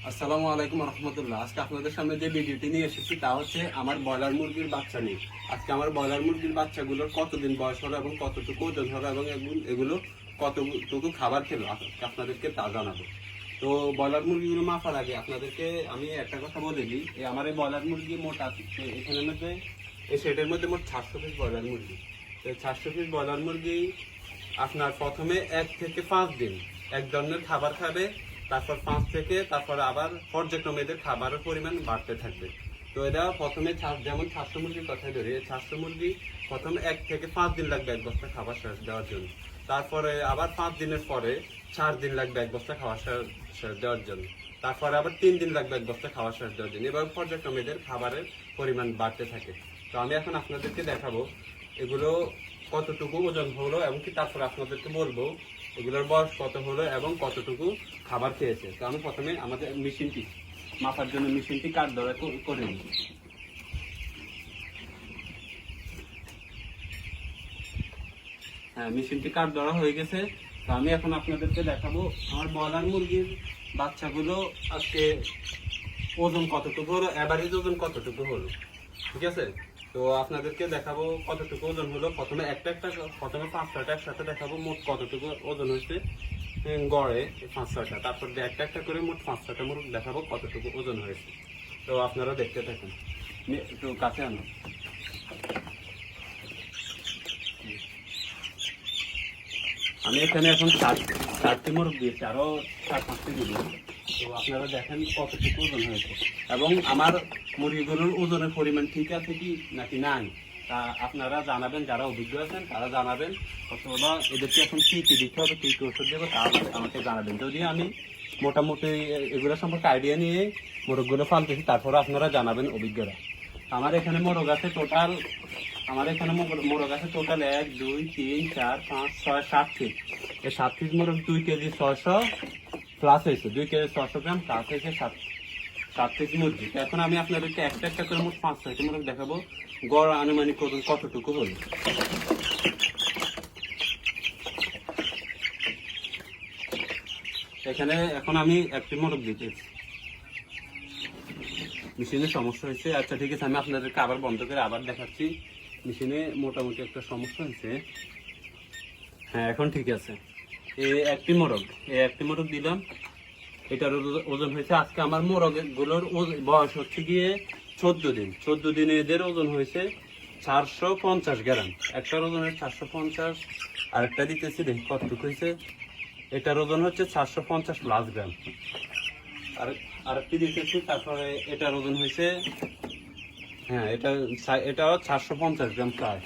আসসালামু আলাইকুম রহমতুল্লাহ। আজকে আপনাদের সামনে যে ভিডিওটি নিয়ে এসেছি তা হচ্ছে আমার ব্রয়লার মুরগির বাচ্চা নিয়ে। আজকে আমার ব্রয়লার মুরগির বাচ্চাগুলোর কতদিন বয়স হবে এবং কতটুকু ওজন হবে এবং এগুলো কতটুকু খাবার খেলো আপনাদেরকে তা জানাবো। তো ব্রয়লার মুরগিগুলো মাপার আগে আপনাদেরকে আমি একটা কথা বলে দিই, আমার এই ব্রয়লার মুরগি মোট আছে এখানের মধ্যে, এই শেডের মধ্যে মোট 700 পিস ব্রয়লার মুরগি। তো 700 পিস ব্রয়লার মুরগি আপনার প্রথমে 1 থেকে 5 দিন এক ধরনের খাবার খাবে, তারপর 5 থেকে তারপর আবার পর্যায়ক্রমে এদের খাবারের পরিমাণ বাড়তে থাকবে। তো এরা প্রথমে যেমন 700 মুরগির কথাই ধরি, 700 মুরগি প্রথমে 1 থেকে 5 দিন লাগবে এক বস্তা খাবার শেষ দেওয়ার জন্য। তারপরে আবার 5 দিনের পরে 4 দিন লাগবে এক বস্তা খাবার শেষ দেওয়ার জন্য। তারপরে আবার 3 দিন লাগবে এক বস্তা খাবার শেষ দেওয়ার জন্য। এবার পর্যায়ক্রমে এদের খাবারের পরিমাণ বাড়তে থাকে। তো আমি এখন আপনাদেরকে দেখাবো এগুলো কতটুকু ওজন হলো এবং কি তারপর আপনাদেরকে বলবো এগুলোর বয়স কত হলো এবং কতটুকু খাবার খেয়েছে। তো আমি প্রথমে আমাদের মেশিনটি মাপার জন্য মেশিনটি কাট ধরা করে নিই। হ্যাঁ, মেশিনটি কাট ধরা হয়ে গেছে। তো আমি এখন আপনাদেরকে দেখাবো আমার ব্রয়লার মুরগির বাচ্চাগুলো আজকে ওজন কতটুকু হলো, এভারেজ ওজন কতটুকু হলো, ঠিক আছে। তো আপনাদেরকে দেখাবো কতটুকু ওজন হলো। প্রথমে প্রথমে 5-6টা একসাথে দেখাবো মোট কতটুকু ওজন হয়েছে গড়ে 5-6টা, তারপর একটা করে মোট 5-6টা মোট দেখাবো কতটুকু ওজন হয়েছে। তো আপনারা দেখতে থাকুন, একটু কাছে আনো। আমি এখানে এখন 4টি মোরগ দিয়েছি, আরো 4-5টি দিব। তো আপনারা দেখেন কতটুকু ওজন হয়েছে এবং আমার মুরগিগুলোর ওজনের পরিমাণ ঠিক আছে কি নাকি নাই তা আপনারা জানাবেন, যারা অভিজ্ঞ আছেন তারা জানাবেন, অথবা এদেরকে এখন কি কি দিতে হবে, কি কি ওষুধ দেবো তা আমাকে জানাবেন। যদি আমি মোটামুটি এগুলো সম্পর্কে আইডিয়া নিয়ে মোরগগুলো পালতেছি তারপরে আপনারা জানাবেন অভিজ্ঞরা। আমার এখানে মোরগ আছে টোটাল 1, 2, 3, 4, 5, 6, 7 পিস। এই 7 পিস মোরগ 2 কেজি 600 প্লাস হয়েছে, 2 কেজি 600 গ্রাম প্লাস হয়েছে 7 পিস মুরগি। এখন আমি আপনাদেরকে একটা করে মোট 5-6টি মোরগ দেখাবো গড় আনুমানিক ওজন কতটুকু হলো। এখানে এখন আমি একটি মোরগ দিতেছি, মেশিনের সমস্যা হয়েছে। আচ্ছা ঠিক আছে, আমি আপনাদেরকে আবার বন্ধ করে আবার দেখাচ্ছি। মেশিনে মোটামুটি একটা সমস্যা হয়েছে। হ্যাঁ, এখন ঠিক আছে। এই একটি মোরগ দিলাম, এটার ওজন হয়েছে আজকে আমার মোরগগুলোর বয়স হচ্ছে গিয়ে 14 দিন। 14 দিনে এদের ওজন হয়েছে 450 গ্রাম। একটার ওজন হচ্ছে 450, আরেকটা দিতেছি দেখি কতটুকু হয়েছে। এটার ওজন হচ্ছে 450 প্লাস গ্রাম। আরেকটি দিতেছি, তারপরে এটার ওজন হয়েছে, হ্যাঁ এটাও 450 গ্রাম প্রায়।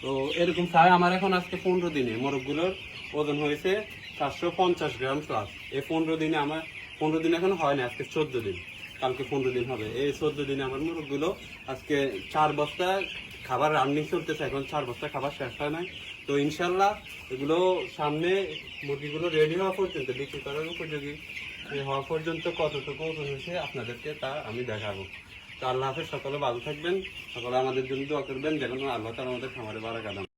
তো এরকম প্রায় আমার এখন আজকে 15 দিনে মোরগগুলোর ওজন হয়েছে 450 গ্রাম প্লাস। এই 15 দিনে আমার 15 দিন এখন হয় না, আজকে 14 দিন, কালকে 15 দিন হবে। এই 14 দিনে আমার মোরগগুলো আজকে 4 বস্তা খাবার রান্নি চলতেছে, এখন 4 বস্তা খাবার শেষ হয় নাই। তো ইনশাল্লাহ এগুলো সামনে মুরগিগুলো রেডি হওয়া পর্যন্ত, বিক্রি করার উপযোগী হওয়া পর্যন্ত কতটুকু ওজন হয়েছে আপনাদেরকে তা আমি দেখাবো। তো আল্লাহ হাফেজ, সকলে ভালো থাকবেন, সকলে আমাদের জন্য দোয়া করবেন যেন আল্লাহ তাআলা আমাদের খামারে বারাকা দান।